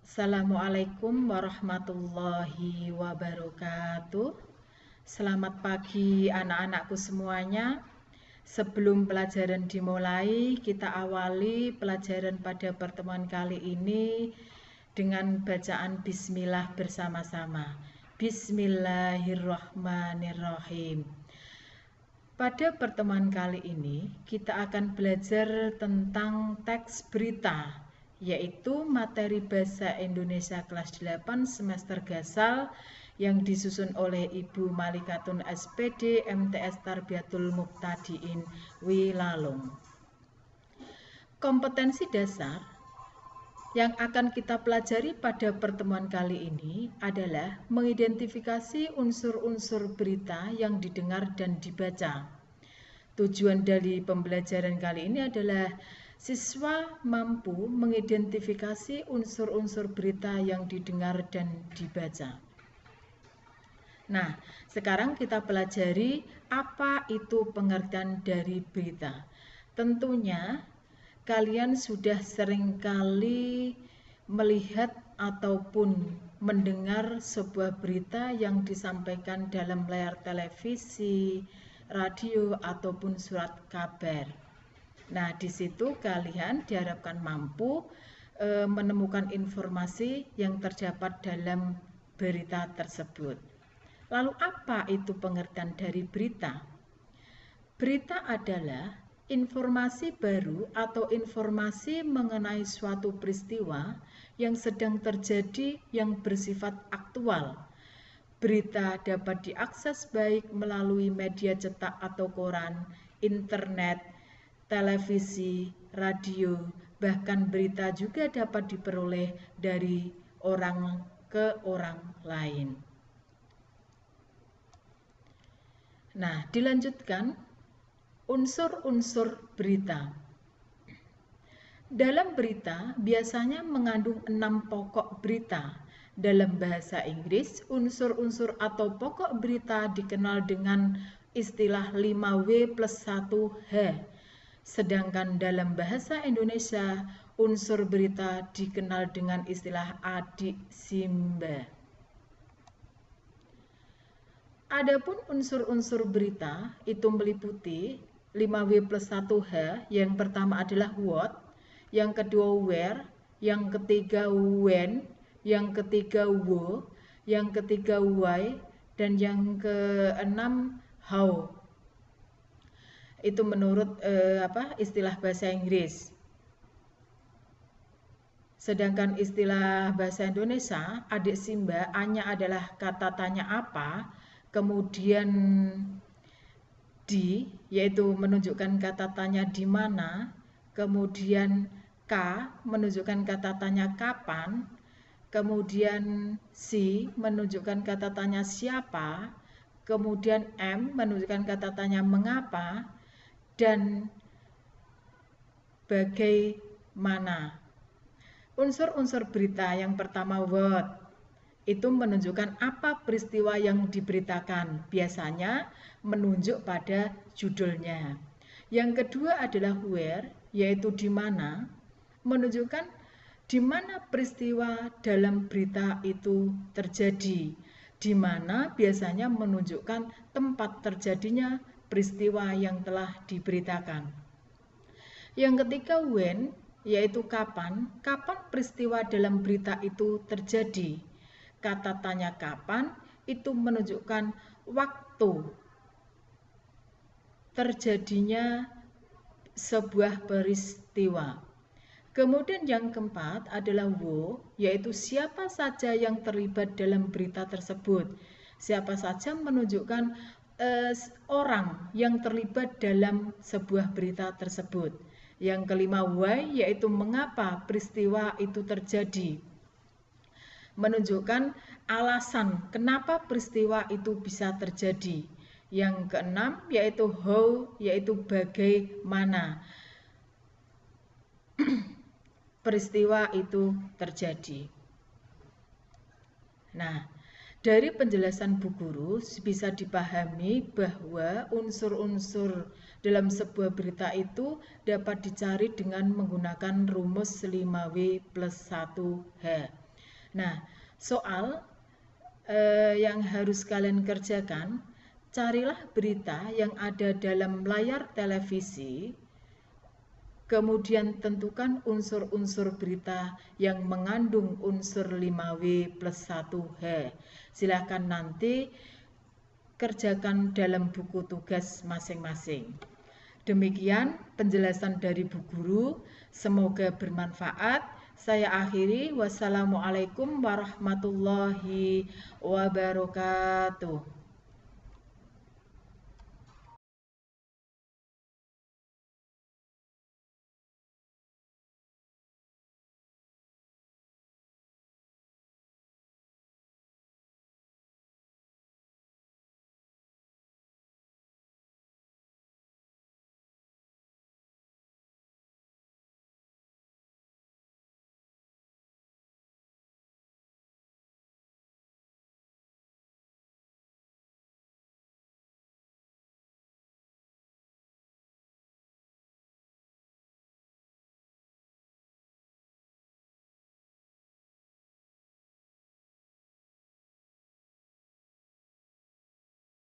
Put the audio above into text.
Assalamualaikum warahmatullahi wabarakatuh. Selamat pagi anak-anakku semuanya. Sebelum pelajaran dimulai, kita awali pelajaran pada pertemuan kali ini dengan bacaan bismillah bersama-sama. Bismillahirrahmanirrahim. Pada pertemuan kali ini, kita akan belajar tentang teks berita, yaitu materi Bahasa Indonesia kelas 8 semester Gasal yang disusun oleh Ibu Malikatun SPD MTS Tarbiyatul Muqtadiin Wilalung. Kompetensi dasar yang akan kita pelajari pada pertemuan kali ini adalah mengidentifikasi unsur-unsur berita yang didengar dan dibaca. Tujuan dari pembelajaran kali ini adalah siswa mampu mengidentifikasi unsur-unsur berita yang didengar dan dibaca. Nah, sekarang kita pelajari apa itu pengertian dari berita. Tentunya kalian sudah seringkali melihat ataupun mendengar sebuah berita yang disampaikan dalam layar televisi, radio, ataupun surat kabar. Nah, di situ kalian diharapkan mampu menemukan informasi yang terdapat dalam berita tersebut. Lalu apa itu pengertian dari berita? Berita adalah informasi baru atau informasi mengenai suatu peristiwa yang sedang terjadi yang bersifat aktual. Berita dapat diakses baik melalui media cetak atau koran, internet, televisi, radio, bahkan berita juga dapat diperoleh dari orang ke orang lain. Nah, dilanjutkan unsur-unsur berita. Dalam berita biasanya mengandung 6 pokok berita. Dalam bahasa Inggris, unsur-unsur atau pokok berita dikenal dengan istilah 5W+1H. Sedangkan dalam bahasa Indonesia, unsur berita dikenal dengan istilah adiksimba. Adapun unsur-unsur berita itu meliputi 5W+1H, yang pertama adalah what, yang kedua where, yang ketiga when, yang ketiga wo, yang ketiga why, dan yang keenam how. Itu menurut istilah bahasa Inggris. Sedangkan istilah bahasa Indonesia, adiksimba, A-nya adalah kata tanya apa, kemudian di, yaitu menunjukkan kata tanya di mana, kemudian K menunjukkan kata tanya kapan, kemudian si menunjukkan kata tanya siapa, kemudian M menunjukkan kata tanya mengapa, dan bagaimana. Unsur-unsur berita yang pertama what, itu menunjukkan apa peristiwa yang diberitakan, biasanya menunjuk pada judulnya. Yang kedua adalah where, yaitu di mana, menunjukkan di mana peristiwa dalam berita itu terjadi, di mana biasanya menunjukkan tempat terjadinya peristiwa yang telah diberitakan. Yang ketiga when, yaitu kapan peristiwa dalam berita itu terjadi. Kata tanya kapan itu menunjukkan waktu terjadinya sebuah peristiwa. Kemudian yang keempat adalah wo, yaitu siapa saja yang terlibat dalam berita tersebut. Siapa saja menunjukkan orang yang terlibat dalam sebuah berita tersebut. Yang kelima why, yaitu mengapa peristiwa itu terjadi, menunjukkan alasan kenapa peristiwa itu bisa terjadi. Yang keenam yaitu how, yaitu bagaimana peristiwa itu terjadi. Nah, dari penjelasan Bu Guru bisa dipahami bahwa unsur-unsur dalam sebuah berita itu dapat dicari dengan menggunakan rumus 5W+1H. Nah, soal yang harus kalian kerjakan, carilah berita yang ada dalam layar televisi, kemudian tentukan unsur-unsur berita yang mengandung unsur 5W plus 1H. Silakan nanti kerjakan dalam buku tugas masing-masing. Demikian penjelasan dari Bu Guru, semoga bermanfaat. Saya akhiri, wassalamualaikum warahmatullahi wabarakatuh.